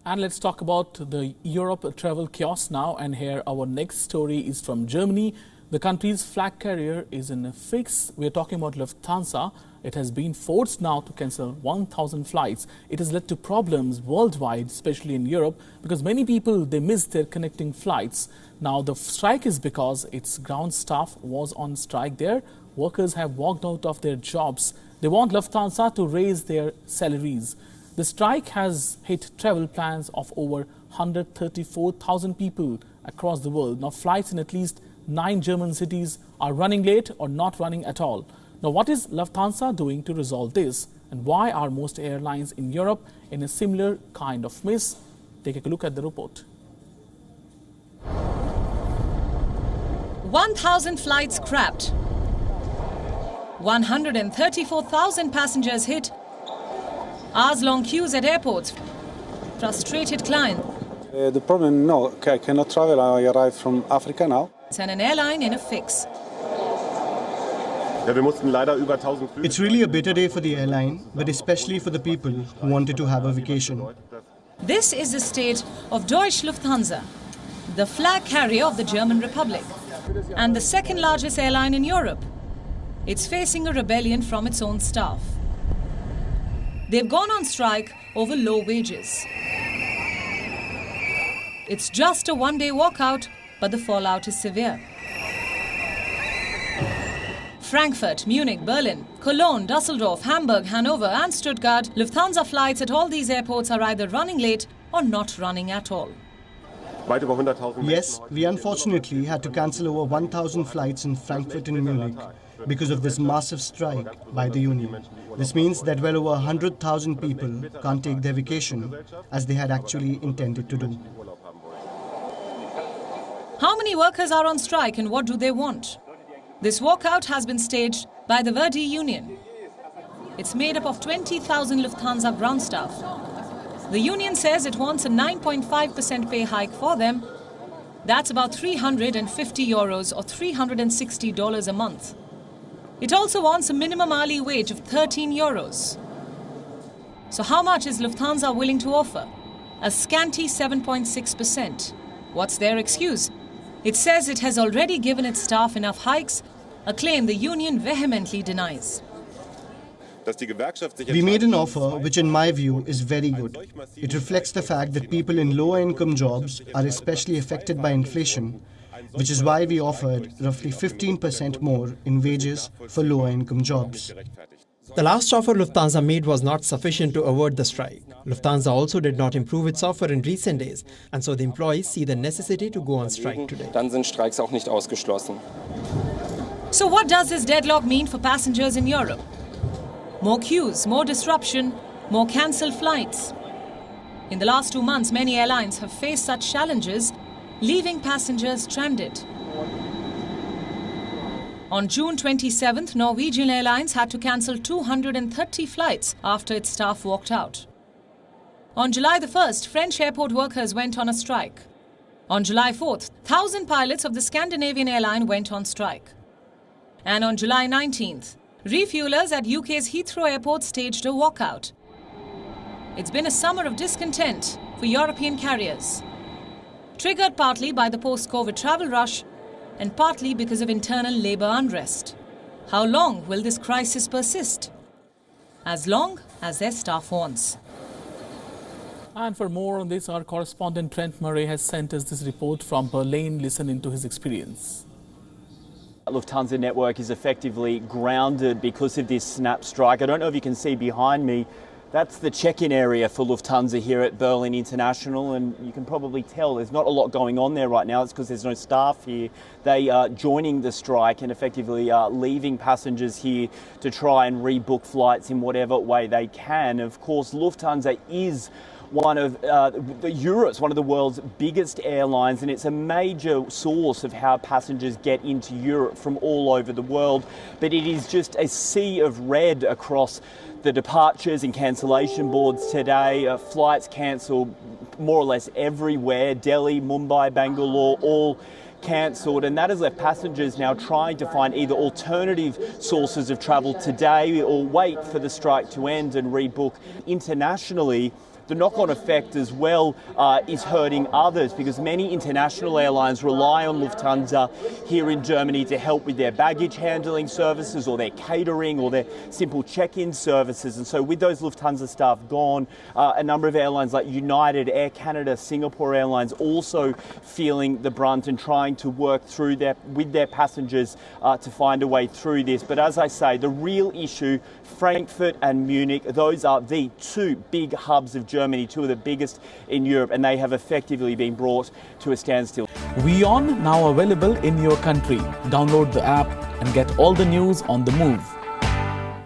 And let's talk about the Europe travel chaos now. And here our next story is from Germany. The country's flag carrier is in a fix. We're talking about Lufthansa. It has been forced now to cancel 1,000 flights. It has led to problems worldwide, especially in Europe, because many people, they miss their connecting flights. Now the strike is because its ground staff was on strike there. Workers have walked out of their jobs. They want Lufthansa to raise their salaries. The strike has hit travel plans of over 134,000 people across the world. Now, flights in at least 9 German cities are running late or not running at all. Now, what is Lufthansa doing to resolve this? And why are most airlines in Europe in a similar kind of mess? Take a look at the report. 1,000 flights scrapped. 134,000 passengers hit. Hours-long queues at airports. Frustrated clients. The problem, no, I cannot travel. I arrived from Africa now. And an airline in a fix. It's really a bitter day for the airline, but especially for the people who wanted to have a vacation. This is the state of Deutsche Lufthansa, the flag carrier of the German Republic, and the second largest airline in Europe. It's facing a rebellion from its own staff. They've gone on strike over low wages. It's just a one-day walkout, but the fallout is severe. Frankfurt, Munich, Berlin, Cologne, Düsseldorf, Hamburg, Hanover and Stuttgart, Lufthansa flights at all these airports are either running late or not running at all. Yes, we unfortunately had to cancel over 1,000 flights in Frankfurt and Munich because of this massive strike by the union. This means that well over 100,000 people can't take their vacation as they had actually intended to do. How many workers are on strike and what do they want? This walkout has been staged by the Verdi union. It's made up of 20,000 Lufthansa ground staff. The union says it wants a 9.5% pay hike for them. That's about 350 euros or $360 a month. It also wants a minimum hourly wage of 13 euros. So how much is Lufthansa willing to offer? A scanty 7.6%. What's their excuse? It says it has already given its staff enough hikes, a claim the union vehemently denies. We made an offer which in my view is very good. It reflects the fact that people in lower income jobs are especially affected by inflation, which is why we offered roughly 15% more in wages for lower income jobs. The last offer Lufthansa made was not sufficient to avert the strike. Lufthansa also did not improve its offer in recent days, and so the employees see the necessity to go on strike today. Dann sind Streiks auch nicht ausgeschlossen. So what does this deadlock mean for passengers in Europe? More queues, more disruption, more cancelled flights. In the last 2 months, many airlines have faced such challenges, leaving passengers stranded. On June 27th, Norwegian Airlines had to cancel 230 flights after its staff walked out. On July the 1st, French airport workers went on a strike. On July 4th, 1,000 pilots of the Scandinavian airline went on strike. And on July 19th, refuelers at UK's Heathrow Airport staged a walkout. It's been a summer of discontent for European carriers, triggered partly by the post-COVID travel rush and partly because of internal labour unrest. How long will this crisis persist? As long as their staff wants. And for more on this, our correspondent Trent Murray has sent us this report from Berlin. Listen into his experience. Lufthansa network is effectively grounded because of this snap strike. I don't know if you can see behind me, that's the check-in area for Lufthansa here at Berlin International, and you can probably tell there's not a lot going on there right now. It's because there's no staff here. They are joining the strike and effectively leaving passengers here to try and rebook flights in whatever way they can. Of course, Lufthansa is one of Europe's, one of the world's biggest airlines, and it's a major source of how passengers get into Europe from all over the world. But it is just a sea of red across the departures and cancellation boards today. Flights cancelled more or less everywhere. Delhi, Mumbai, Bangalore, all cancelled, and that has left passengers now trying to find either alternative sources of travel today or wait for the strike to end and rebook internationally. the knock-on effect as well is hurting others, because many international airlines rely on Lufthansa here in Germany to help with their baggage handling services or their catering or their simple check-in services. And so with those Lufthansa staff gone, a number of airlines like United, Air Canada, Singapore Airlines also feeling the brunt and trying to work through with their passengers to find a way through this. But as I say, the real issue, Frankfurt and Munich, those are the two big hubs of Germany, two of the biggest in Europe, and they have effectively been brought to a standstill. WION now available in your country. Download the app and get all the news on the move.